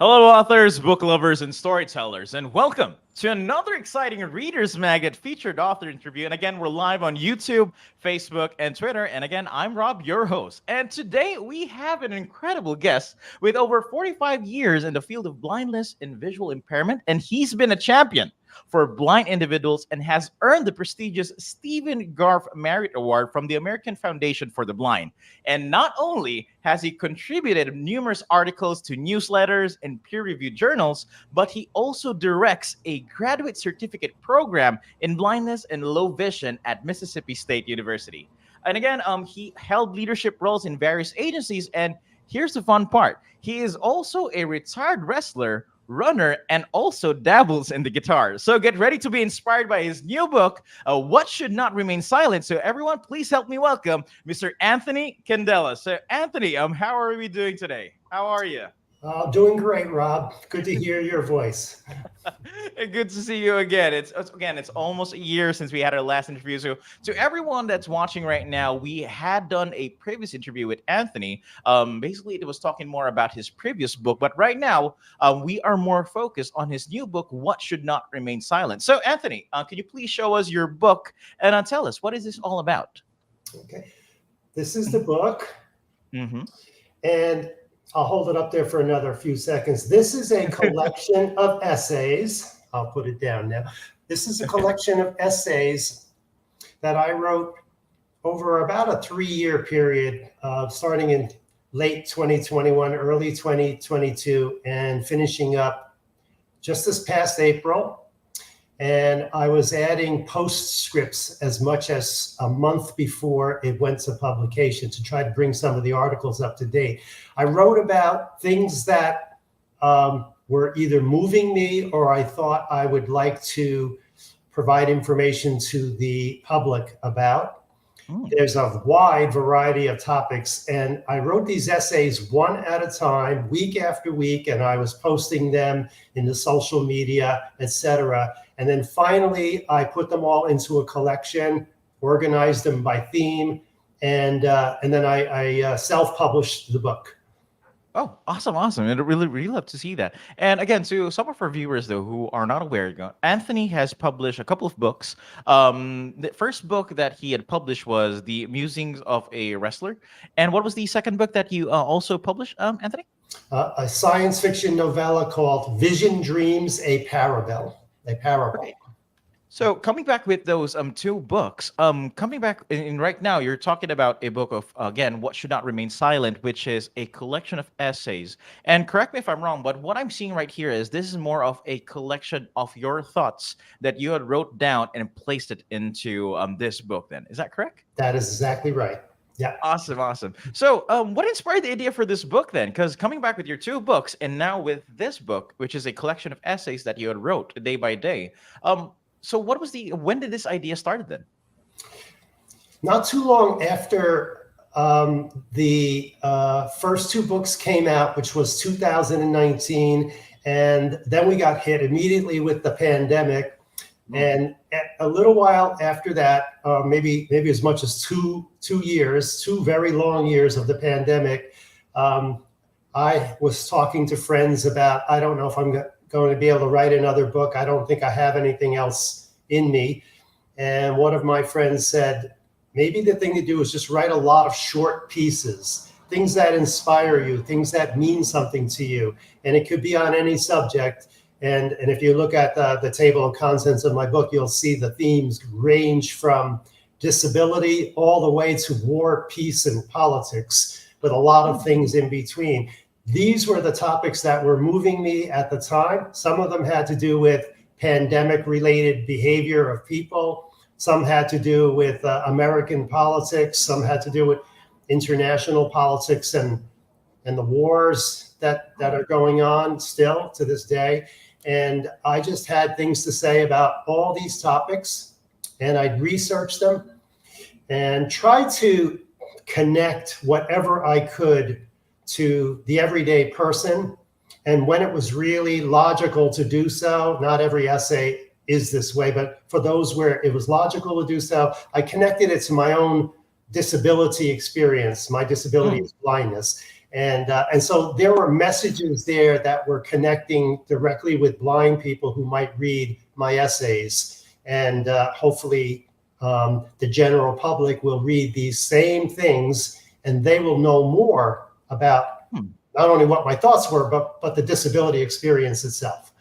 Hello, authors, book lovers, and storytellers, and welcome to another exciting Reader's Magnet featured author interview. And again, we're live on YouTube, Facebook, and Twitter. And again, I'm Rob, your host. And today we have an incredible guest with over 45 years in the field of blindness and visual impairment. And he's been a champion for blind individuals and has earned the prestigious Stephen Garf Merit Award from the American Foundation for the Blind. And not only has he contributed numerous articles to newsletters and peer-reviewed journals, but he also directs a graduate certificate program in blindness and low vision at Mississippi State University. And again, he held leadership roles in various agencies. And here's the fun part. He is also a retired wrestler, runner, and also dabbles in the guitar. So get ready to be inspired by his new book, What Should Not Remain Silent. So everyone, please help me welcome Mr. Anthony Candela. So Anthony, how are we doing today? How are you? Doing great, Rob. Good to hear your voice. Good to see you again. It's almost a year since we had our last interview. So to everyone that's watching right now, we had done a previous interview with Anthony. Basically, it was talking more about his previous book, but right now we are more focused on his new book, What Should Not Remain Silent. So Anthony, could you please show us your book and tell us what is this all about? Okay, this is the book, Mm-hmm. and I'll hold it up there for another few seconds. This is a collection of essays. I'll put it down now. This is a collection of essays that I wrote over about a 3-year period, starting in late 2021, early 2022, and finishing up just this past April. And I was adding postscripts as much as a month before it went to publication to try to bring some of the articles up to date. I wrote about things that were either moving me or I thought I would like to provide information to the public about. There's a wide variety of topics, and I wrote these essays one at a time, week after week, and I was posting them in the social media, etc. And then finally, I put them all into a collection, organized them by theme, and then I self-published the book. Oh, awesome. I'd really love to see that. And again, to some of our viewers, though, who are not aware, Anthony has published a couple of books. The first book that he had published was The Musings of a Wrestler. And what was the second book that you also published, Anthony? A science fiction novella called Vision Dreams, a Parable. Right. So coming back with those two books, coming back in right now, you're talking about a book of, again, What Should Not Remain Silent, which is a collection of essays. And correct me if I'm wrong, but what I'm seeing right here is this is more of a collection of your thoughts that you had wrote down and placed it into this book then. Is that correct? That is exactly right. Yeah. Awesome. So what inspired the idea for this book then? Because coming back with your two books and now with this book, which is a collection of essays that you had wrote day by day, so when did this idea start then? Not too long after the first two books came out, which was 2019. And then we got hit immediately with the pandemic. And a little while after that, maybe as much as two very long years of the pandemic, I was talking to friends about, I don't know if I'm going to be able to write another book. I don't think I have anything else in me. And one of my friends said, maybe the thing to do is just write a lot of short pieces, things that inspire you, things that mean something to you. And it could be on any subject. And if you look at the table of contents of my book, you'll see the themes range from disability all the way to war, peace, and politics, with a lot of things in between. These were the topics that were moving me at the time. Some of them had to do with pandemic-related behavior of people. Some had to do with American politics. Some had to do with international politics and the wars that are going on still to this day. And I just had things to say about all these topics, and I'd research them and try to connect whatever I could to the everyday person. And when it was really logical to do so, not every essay is this way, but for those where it was logical to do so, I connected it to my own disability experience. My disability is blindness. And so there were messages there that were connecting directly with blind people who might read my essays. And hopefully the general public will read these same things, and they will know more about not only what my thoughts were, but the disability experience itself.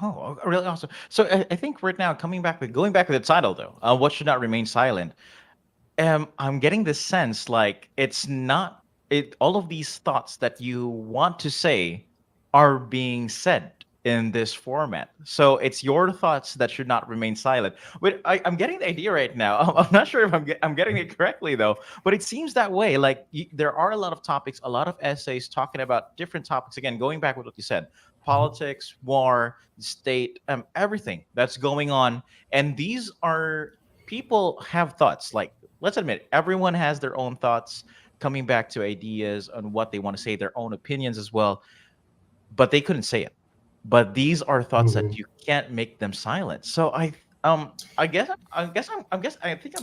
Oh, really awesome. So I think right now, going back to the title though, what should not remain silent? I'm getting this sense like it's not it. All of these thoughts that you want to say are being said in this format. So it's your thoughts that should not remain silent. But I'm getting the idea right now. I'm not sure if I'm getting it correctly though. But it seems that way. Like there are a lot of topics, a lot of essays talking about different topics. Again, going back with what you said, politics, war, state, everything that's going on, and these are people have thoughts. Like let's admit, it, everyone has their own thoughts coming back to ideas on what they want to say, their own opinions as well, but they couldn't say it. But these are thoughts that Mhm. you can't make them silent. So I think I'm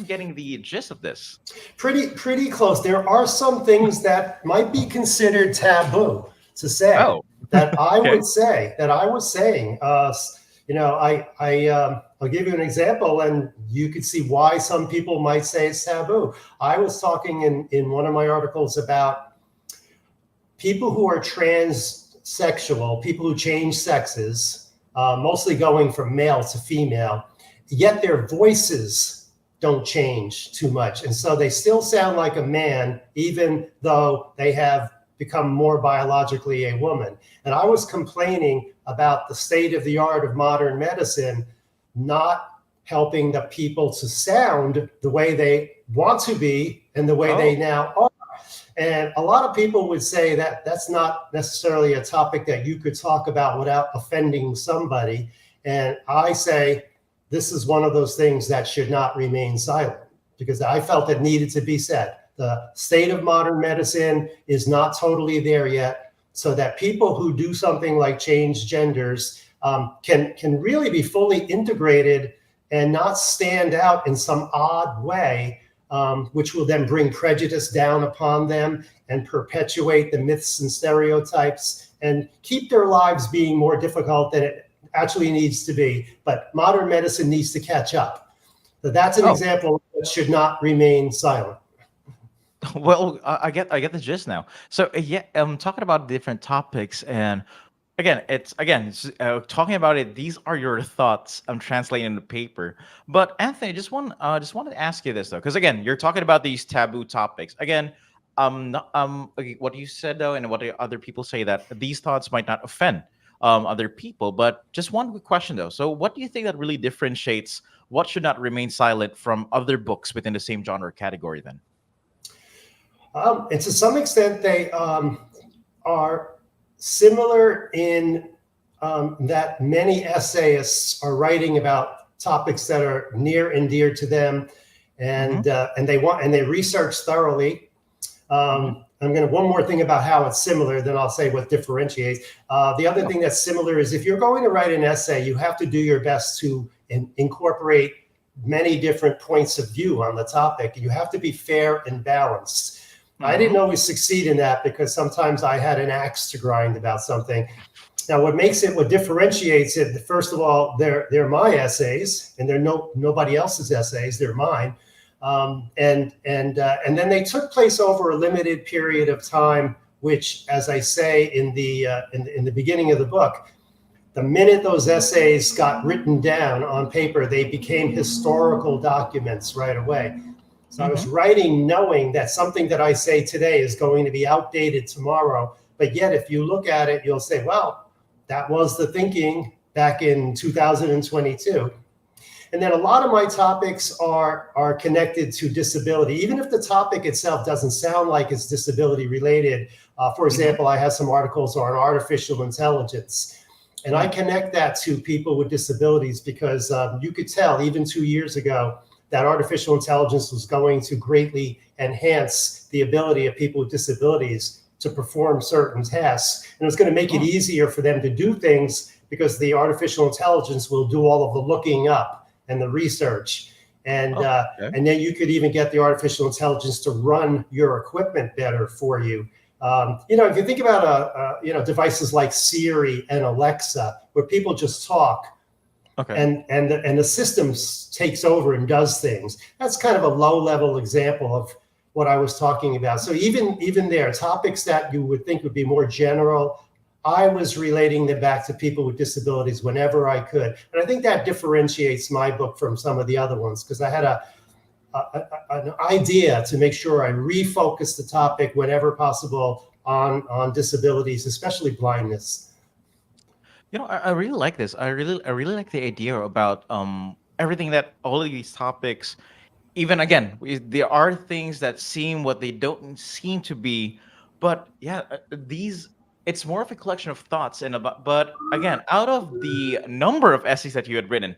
getting the gist of this. Pretty close. There are some things that might be considered taboo to say Oh, that I okay. would say that I was saying. I'll give you an example, and you could see why some people might say it's taboo. I was talking in one of my articles about people who are transsexual, people who change sexes, mostly going from male to female, yet their voices don't change too much. And so they still sound like a man, even though they have become more biologically a woman. And I was complaining about the state of the art of modern medicine not helping the people to sound the way they want to be and the way they Oh, now are. And a lot of people would say that that's not necessarily a topic that you could talk about without offending somebody. And I say, this is one of those things that should not remain silent because I felt it needed to be said. The state of modern medicine is not totally there yet, so that people who do something like change genders can really be fully integrated and not stand out in some odd way, which will then bring prejudice down upon them and perpetuate the myths and stereotypes and keep their lives being more difficult than it actually needs to be. But modern medicine needs to catch up. So that's an oh. example that should not remain silent. Well, I get the gist now. So yeah, talking about different topics, and talking about it. These are your thoughts. I'm translating the paper. But Anthony, just wanted to ask you this though, because again, you're talking about these taboo topics. Again, okay, what you said though, and what the other people say that these thoughts might not offend other people. But just one quick question though. So, what do you think that really differentiates what should not remain silent from other books within the same genre category? Then. And to some extent, they are similar in that many essayists are writing about topics that are near and dear to them, and they research thoroughly. I'm going to one more thing about how it's similar, then I'll say what differentiates. The other thing that's similar is if you're going to write an essay, you have to do your best to incorporate many different points of view on the topic. You have to be fair and balanced. I didn't always succeed in that because sometimes I had an axe to grind about something. Now, what differentiates it, first of all, they're my essays, and they're nobody else's essays. They're mine, and then they took place over a limited period of time. Which, as I say in the beginning of the book, the minute those essays got written down on paper, they became historical documents right away. So I was writing knowing that something that I say today is going to be outdated tomorrow. But yet, if you look at it, you'll say, well, that was the thinking back in 2022. And then a lot of my topics are connected to disability, even if the topic itself doesn't sound like it's disability related. For example, I have some articles on artificial intelligence. And I connect that to people with disabilities because you could tell even 2 years ago that artificial intelligence was going to greatly enhance the ability of people with disabilities to perform certain tasks. And it was going to make it easier for them to do things because the artificial intelligence will do all of the looking up and the research. And and then you could even get the artificial intelligence to run your equipment better for you. If you think about devices like Siri and Alexa, where people just talk, Okay. and the system takes over and does things. That's kind of a low level example of what I was talking about. So even there, topics that you would think would be more general, I was relating them back to people with disabilities whenever I could. And I think that differentiates my book from some of the other ones, because I had an idea to make sure I refocus the topic whenever possible on disabilities, especially blindness. I really like this. I really like the idea about everything that all of these topics. Even again, there are things that seem what they don't seem to be, but yeah, these. It's more of a collection of thoughts and about. But again, out of the number of essays that you had written,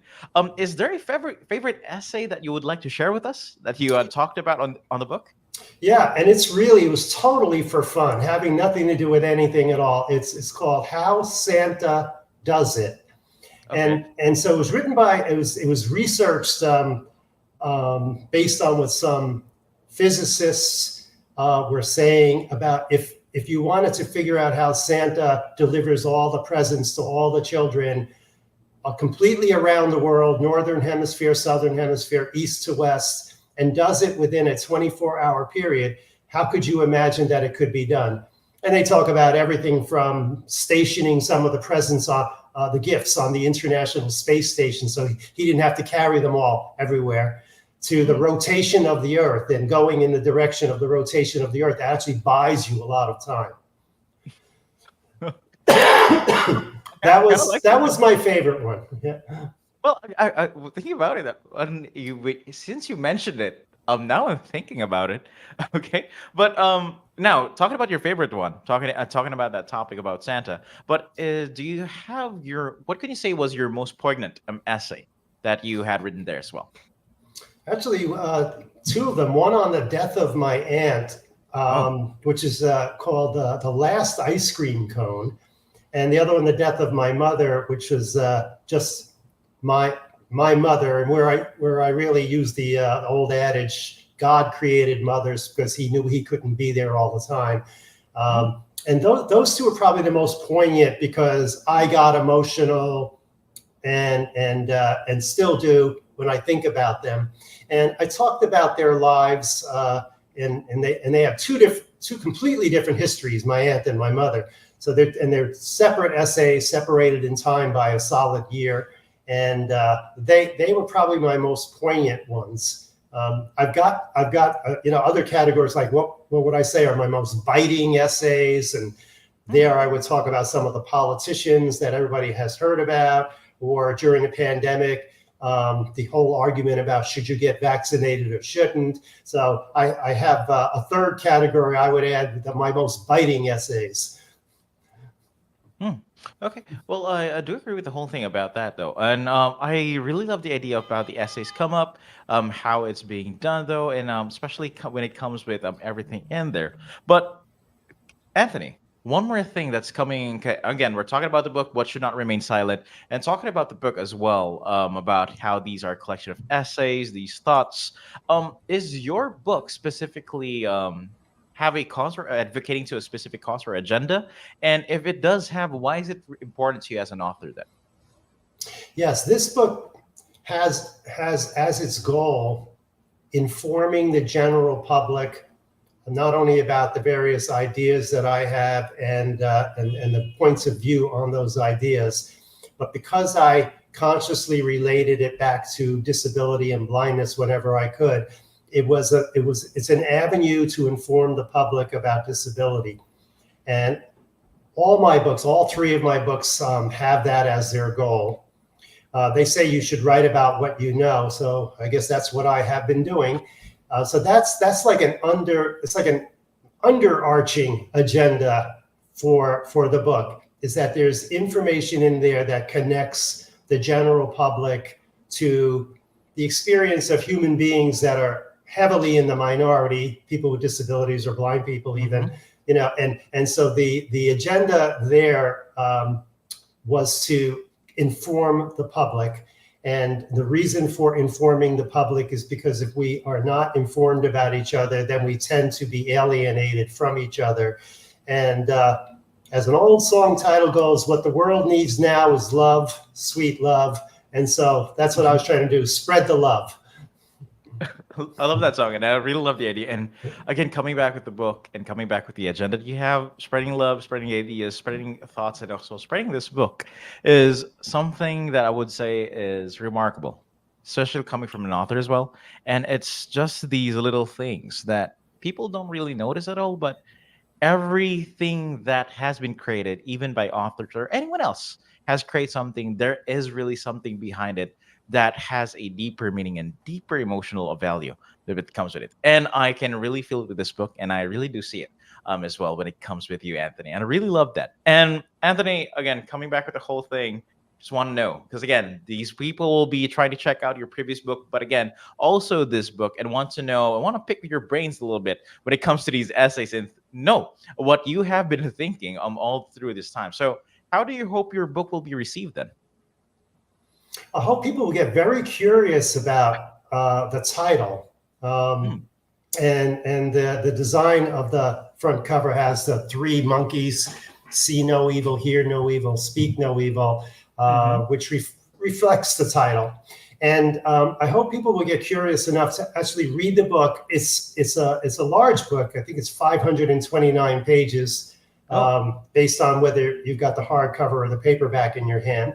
is there a favorite essay that you would like to share with us that you had talked about on the book? Yeah, and it was totally for fun, having nothing to do with anything at all. It's called How Santa Does It. Okay. And so it was written by, it was researched based on what some physicists were saying about if you wanted to figure out how Santa delivers all the presents to all the children completely around the world, northern hemisphere, southern hemisphere, east to west, and does it within a 24-hour period, how could you imagine that it could be done? And they talk about everything from stationing some of the presents on the gifts on the International Space Station, so he didn't have to carry them all everywhere, to the rotation of the Earth and going in the direction of the rotation of the Earth. That actually buys you a lot of time. I kind of like That that. was my favorite one. Yeah. Well, well, thinking about it, since you mentioned it, now I'm thinking about it. Okay, but now talking about your favorite one, talking about that topic about Santa. But do you have what can you say was your most poignant essay that you had written there as well? Actually, two of them. One on the death of my aunt, Oh, which is called The Last Ice Cream Cone, and the other one, the death of my mother, which was just my mother, and where I really use the old adage, God created mothers, because he knew he couldn't be there all the time. And those two are probably the most poignant, because I got emotional and still do when I think about them. And I talked about their lives, and they have two completely different histories, my aunt and my mother. So they're separate essays, separated in time by a solid year, and they were probably my most poignant ones. I've got other categories, like what would I say are my most biting essays, and there I would talk about some of the politicians that everybody has heard about, or during the pandemic, the whole argument about should you get vaccinated or shouldn't. So I have a third category I would add, my most biting essays. okay. Well, I do agree with the whole thing about that, though, and I really love the idea about the essays come up, how it's being done, though, and especially when it comes with everything in there. But Anthony, one more thing that's coming. Okay, again, we're talking about the book, What Should Not Remain Silent, and talking about the book as well, about how these are a collection of essays, these thoughts. Is your book specifically have a cause or advocating to a specific cause or agenda? And if it does have, why is it important to you as an author then? Yes, this book has as its goal informing the general public not only about the various ideas that I have and the points of view on those ideas, but because I consciously related it back to disability and blindness whenever I could, it's an avenue to inform the public about disability. And all three of my books have that as their goal. They say you should write about what you know, so I guess that's what I have been doing. So that's like an underarching agenda for the book, is that there's information in there that connects the general public to the experience of human beings that are heavily in the minority, people with disabilities or blind people even, and so the agenda there was to inform the public. And the reason for informing the public is because if we are not informed about each other, then we tend to be alienated from each other. And as an old song title goes, what the world needs now is love, sweet love. And so that's what I was trying to do, spread the love. I love that song, and I really love the idea. And again, coming back with the book and coming back with the agenda that you have, spreading love, spreading ideas, spreading thoughts, and also spreading this book is something that I would say is remarkable, especially coming from an author as well. And it's just these little things that people don't really notice at all, but everything that has been created, even by authors or anyone else, has created something. There is really something behind it that has a deeper meaning and deeper emotional value that it comes with it. And I can really feel it with this book, and I really do see it as well when it comes with you, Anthony. And I really love that. And Anthony, again, coming back with the whole thing, just want to know because again, these people will be trying to check out your previous book, but again, also this book, and want to know, I want to pick your brains a little bit when it comes to these essays and know what you have been thinking all through this time. So, how do you hope your book will be received then? I hope people will get very curious about the title. And the design of the front cover has the three monkeys: see no evil, hear no evil, speak no evil, which reflects the title. And I hope people will get curious enough to actually read the book. It's a large book. I think it's 529 pages, based on whether you've got the hardcover or the paperback in your hand.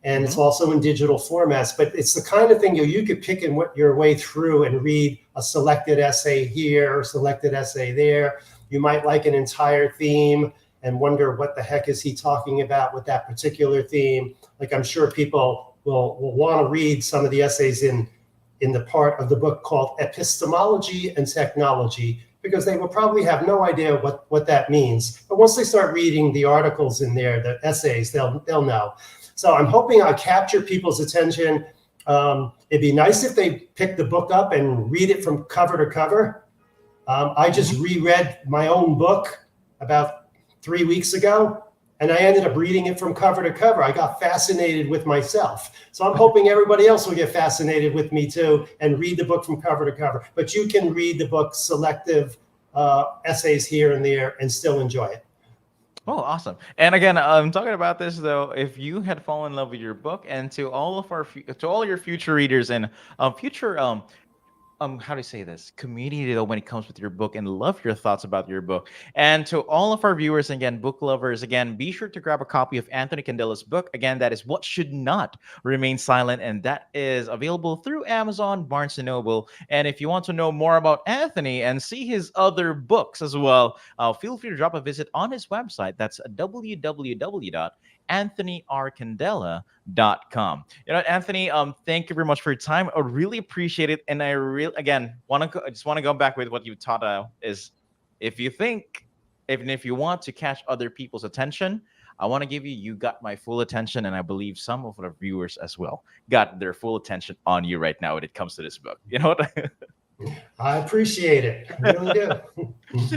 And it's also in digital formats, but it's the kind of thing you could pick and your way through and read a selected essay here or selected essay there. You might like an entire theme and wonder what the heck is he talking about with that particular theme. Like I'm sure people will want to read some of the essays in the part of the book called Epistemology and Technology, because they will probably have no idea what that means. But once they start reading the articles in there, the essays, they'll know. So I'm hoping I capture people's attention. It'd be nice if they pick the book up and read it from cover to cover. I just reread my own book about 3 weeks ago, and I ended up reading it from cover to cover. I got fascinated with myself. So I'm hoping everybody else will get fascinated with me too and read the book from cover to cover. But you can read the book selective essays here and there and still enjoy it. Oh, awesome. And again, I'm talking about this though. If you had fallen in love with your book, and to all of to all your future readers and future how do you say this, community though, when it comes with your book, and love your thoughts about your book, and to all of our viewers, again, book lovers, again, be sure to grab a copy of Anthony Candela's book. Again, that is What Should Not Remain Silent, and that is available through Amazon, Barnes and Noble. And if you want to know more about Anthony and see his other books as well, feel free to drop a visit on his website. That's www.anthonyrcandela.com. You know, Anthony, thank you very much for your time. I really appreciate it, and I really again I just want to go back with what you taught is if you think, even if you want to catch other people's attention, I want to give you got my full attention, and I believe some of our viewers as well got their full attention on you right now when it comes to this book. You know what? I appreciate it. I really do.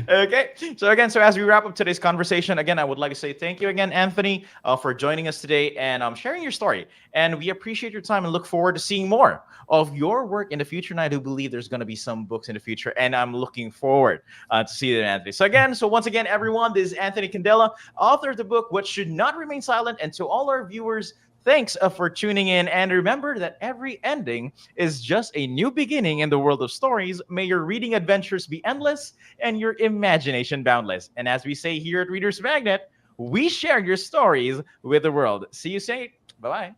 Okay. So again, as we wrap up today's conversation, again, I would like to say thank you again, Anthony, for joining us today and sharing your story. And we appreciate your time and look forward to seeing more of your work in the future. And I do believe there's going to be some books in the future, and I'm looking forward to see them, Anthony. So once again, everyone, this is Anthony Candela, author of the book, What Should Not Remain Silent. And to all our viewers, thanks for tuning in, and remember that every ending is just a new beginning in the world of stories. May your reading adventures be endless and your imagination boundless. And as we say here at Readers Magnet, we share your stories with the world. See you soon. Bye-bye.